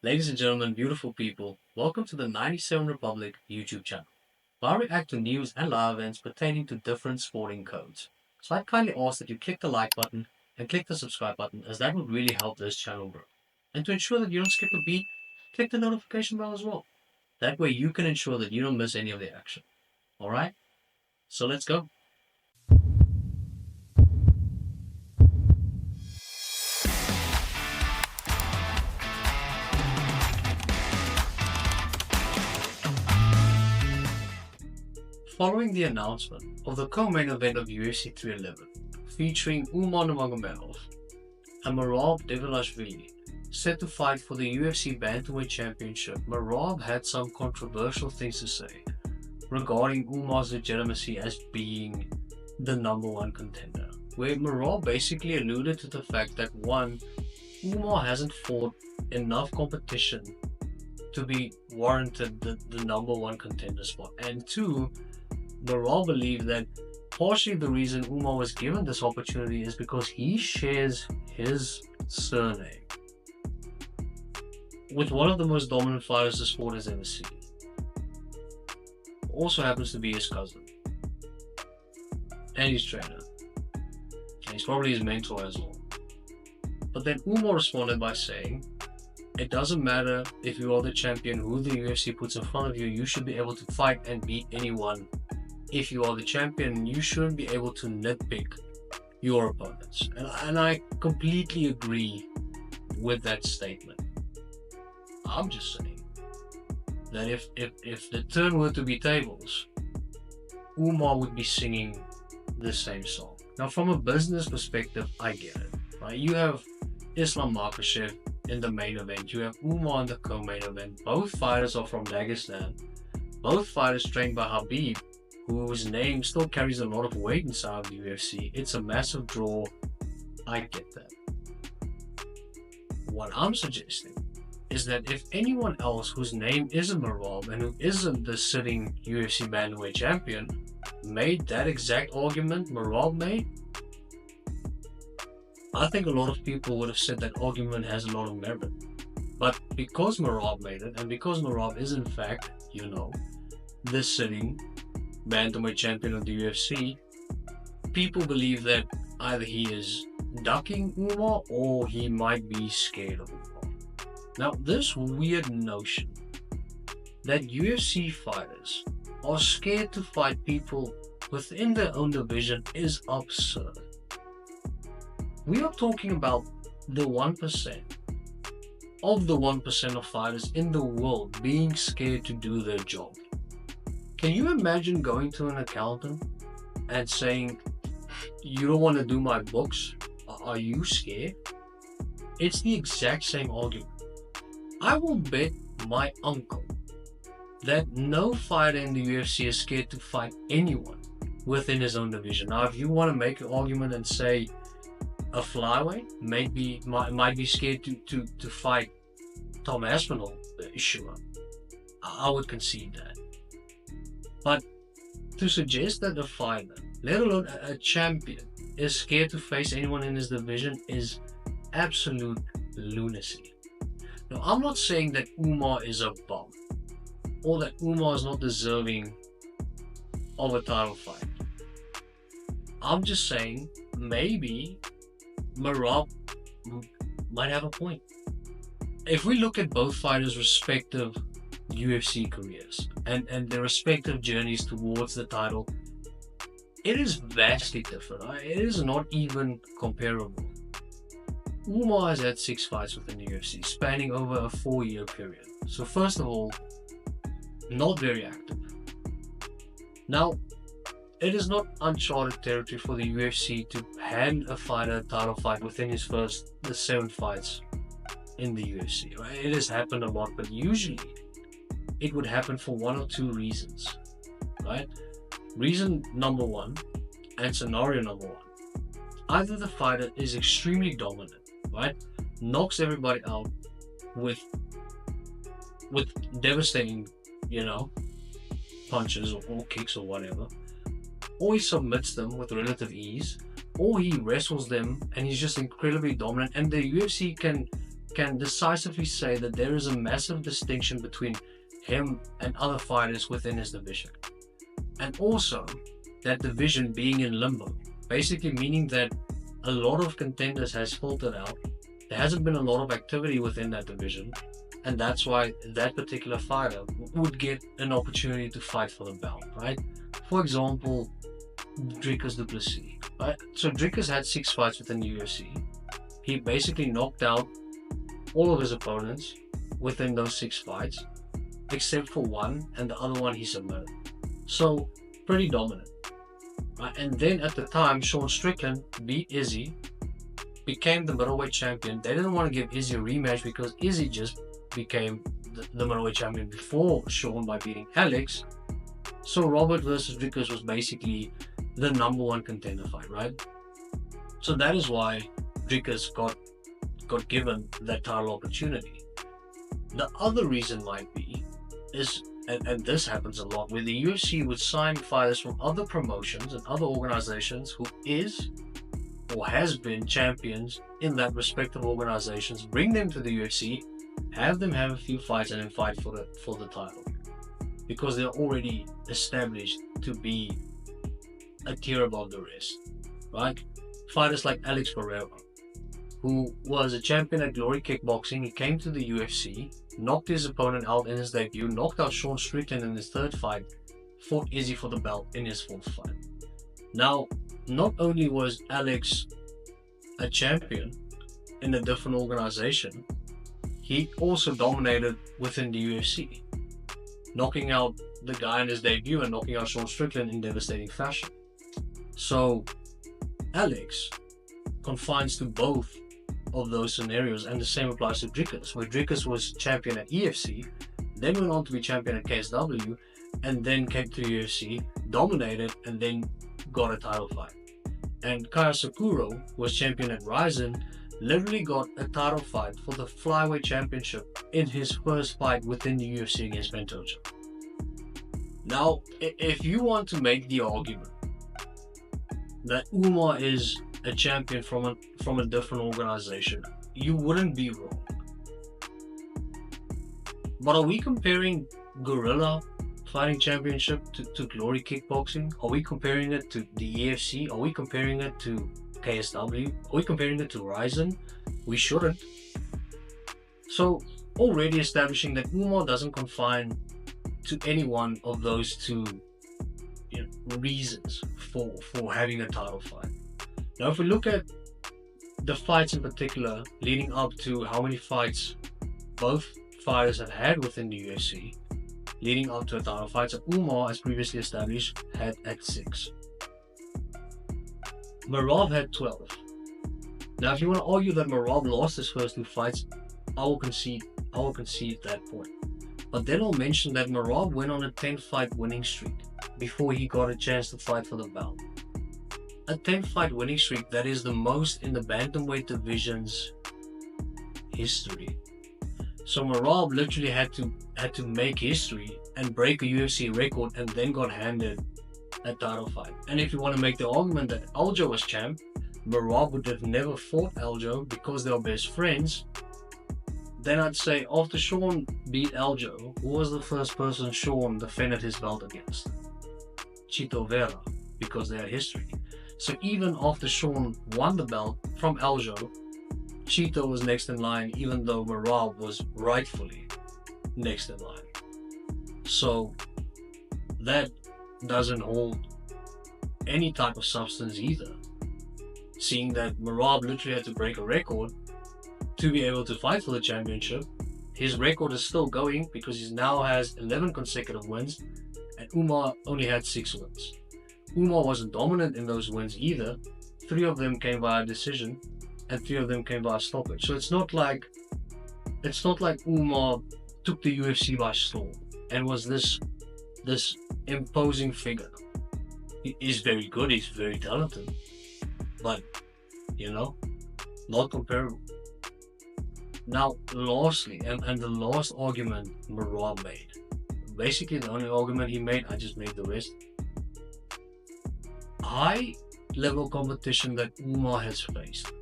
Ladies and gentlemen, beautiful people, welcome to the 97 Republic YouTube channel, where I react to news and live events pertaining to different sporting codes. So I kindly ask that you click the like button and click the subscribe button, as that would really help this channel grow. And to ensure that you don't skip a beat, click the notification bell as well. That way you can ensure that you don't miss any of the action. Alright? So let's go. Following the announcement of the co-main event of UFC 311, featuring Umar Nurmagomedov and Merab Dvalishvili, set to fight for the UFC Bantamweight Championship, Merab had some controversial things to say regarding Umar's legitimacy as being the number one contender, where Merab basically alluded to the fact that one, Umar hasn't fought enough competition to be warranted the number one contender spot, and two, Merab believed that partially the reason Umar was given this opportunity is because he shares his surname with one of the most dominant fighters the sport has ever seen. Also happens to be his cousin and his trainer, and he's probably his mentor as well. But then Umar responded by saying, it doesn't matter if you are the champion, who the UFC puts in front of you, you should be able to fight and beat anyone. If you are the champion, you shouldn't be able to nitpick your opponents. And I completely agree with that statement. I'm just saying that if the turn were to be tables, Umar would be singing the same song. Now, from a business perspective, I get it. Right? You have Islam Makhachev in the main event. You have Umar in the co-main event. Both fighters are from Dagestan. Both fighters trained by Habib, whose name still carries a lot of weight inside of the UFC. It's a massive draw. I get that. What I'm suggesting is that if anyone else whose name isn't Merab and who isn't the sitting UFC Bantamweight champion made that exact argument Merab made, I think a lot of people would have said that argument has a lot of merit. But because Merab made it, and because Merab is in fact, the sitting Bantamweight champion of the UFC, people believe that either he is ducking Umar or he might be scared of Umar. Now, this weird notion that UFC fighters are scared to fight people within their own division is absurd. We are talking about the 1% of the 1% of fighters in the world being scared to do their job. Can you imagine going to an accountant and saying, you don't want to do my books? Are you scared? It's the exact same argument. I will bet my uncle that no fighter in the UFC is scared to fight anyone within his own division. Now, if you want to make an argument and say a flyweight might be scared to fight Tom Aspinall, sure, I would concede that. But to suggest that a fighter, let alone a champion, is scared to face anyone in his division is absolute lunacy. Now, I'm not saying that Umar is a bum or that Umar is not deserving of a title fight. I'm just saying maybe Merab might have a point. If we look at both fighters' respective UFC careers and their respective journeys towards the title, it is vastly different. It is not even comparable. Umar has had 6 fights within the UFC, spanning over a 4-year period. So first of all, not very active. Now, it is not uncharted territory for the UFC to hand a fighter a title fight within his first 7 fights in the UFC. Right? It has happened a lot, but usually it would happen for one or two reasons, right? Reason number one and scenario number one. Either the fighter is extremely dominant, right? Knocks everybody out with devastating, punches or kicks or whatever, or he submits them with relative ease, or he wrestles them and he's just incredibly dominant, and the UFC can can decisively say that there is a massive distinction between him and other fighters within his division. And also, that division being in limbo, basically meaning that a lot of contenders has filtered out. There hasn't been a lot of activity within that division, and that's why that particular fighter would get an opportunity to fight for the belt, right? For example, Dricus du Plessis, right? So Dricus had 6 fights within the UFC. He basically knocked out all of his opponents within those 6 fights, except for one, and the other one he submitted. So pretty dominant. Right? And then at the time, Sean Strickland beat Izzy, became the middleweight champion. They didn't want to give Izzy a rematch because Izzy just became the middleweight champion before Sean by beating Alex. So Robert versus Dricus was basically the number 1 contender fight, right? So that is why Dricus got given that title opportunity. The other reason might be is, and this happens a lot, where the UFC would sign fighters from other promotions and other organizations who is or has been champions in that respective organizations, bring them to the UFC, have them have a few fights, and then fight for the title, because they're already established to be a tier above the rest, right? Fighters like Alex Pereira, who was a champion at Glory Kickboxing. He came to the UFC, knocked his opponent out in his debut, knocked out Sean Strickland in his 3rd fight, fought Izzy for the belt in his 4th fight. Now, not only was Alex a champion in a different organization, he also dominated within the UFC, knocking out the guy in his debut and knocking out Sean Strickland in devastating fashion. So Alex confines to both of those scenarios, and the same applies to Dricus, where Dricus was champion at EFC, then went on to be champion at KSW, and then came to UFC, dominated, and then got a title fight. And Kaya Sakuro was champion at Ryzen, literally got a title fight for the flyweight championship in his 1st fight within the UFC against Pantoja. Now, if you want to make the argument that Umar is a champion from a different organization, you wouldn't be wrong. But are we comparing Guerrilla Fighting Championship to Glory Kickboxing? Are we comparing it to the EFC? Are we comparing it to KSW? Are we comparing it to Ryzen? We shouldn't. So already establishing that Umar doesn't confine to any one of those 2 reasons for having a title fight. Now, if we look at the fights in particular, leading up to how many fights both fighters have had within the UFC, leading up to a title fight, so Umar, as previously established, had at 6. Merab had 12. Now, if you want to argue that Merab lost his first 2 fights, I will concede that point. But then I'll mention that Merab went on a 10-fight winning streak before he got a chance to fight for the belt. A 10-fight winning streak, that is the most in the bantamweight division's history. So Merab literally had to make history and break a UFC record, and then got handed a title fight. And if you want to make the argument that Aljo was champ, Merab would have never fought Aljo because they were best friends, then I'd say after Sean beat Aljo, who was the first person Sean defended his belt against? Chito Vera, because they had history. So even after Sean won the belt from Aljo, Chito was next in line, even though Merab was rightfully next in line. So that doesn't hold any type of substance either, seeing that Merab literally had to break a record to be able to fight for the championship. His record is still going because he now has 11 consecutive wins, and Umar only had 6 wins. Umar wasn't dominant in those wins either. 3 of them came via decision, and 3 of them came via stoppage. So it's not like Umar took the UFC by storm and was this imposing figure. He's very good, he's very talented, but not comparable. Now, lastly, and the last argument Merab made, basically the only argument he made, I just made the rest. High level competition that Umar has faced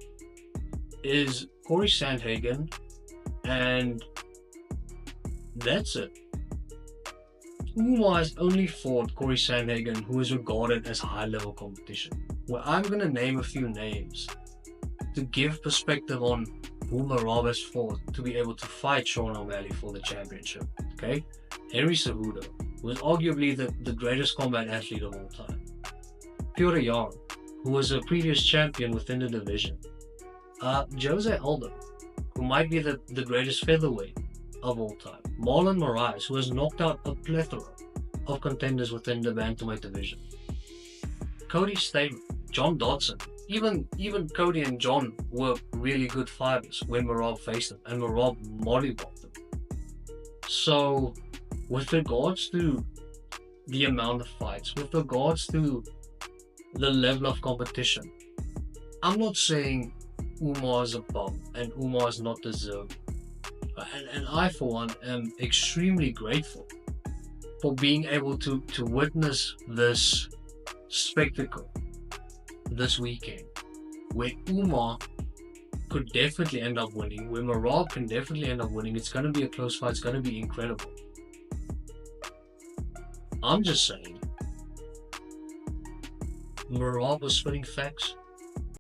is Corey Sandhagen And that's it. Umar has only fought Corey Sandhagen, who is regarded as high-level competition. Well, I'm going to name a few names to give perspective on who Merab has fought to be able to fight Sean O'Malley for the championship. Okay? Henry Cejudo, who is arguably the greatest combat athlete of all time. Petr Yan, who was a previous champion within the division. Jose Aldo, who might be the greatest featherweight of all time. Marlon Moraes, who has knocked out a plethora of contenders within the Bantamweight division. Cody Stamen, John Dodson. Even Cody and John were really good fighters when Merab faced them, and Merab mollywopped them. So, with regards to the amount of fights, with regards to the level of competition, I'm not saying Umar is a bum and Umar is not deserving. And I, for one, am extremely grateful for being able to witness this spectacle this weekend, where Umar could definitely end up winning, where Merab can definitely end up winning. It's going to be a close fight. It's going to be incredible. I'm just saying, Merab was spitting facts.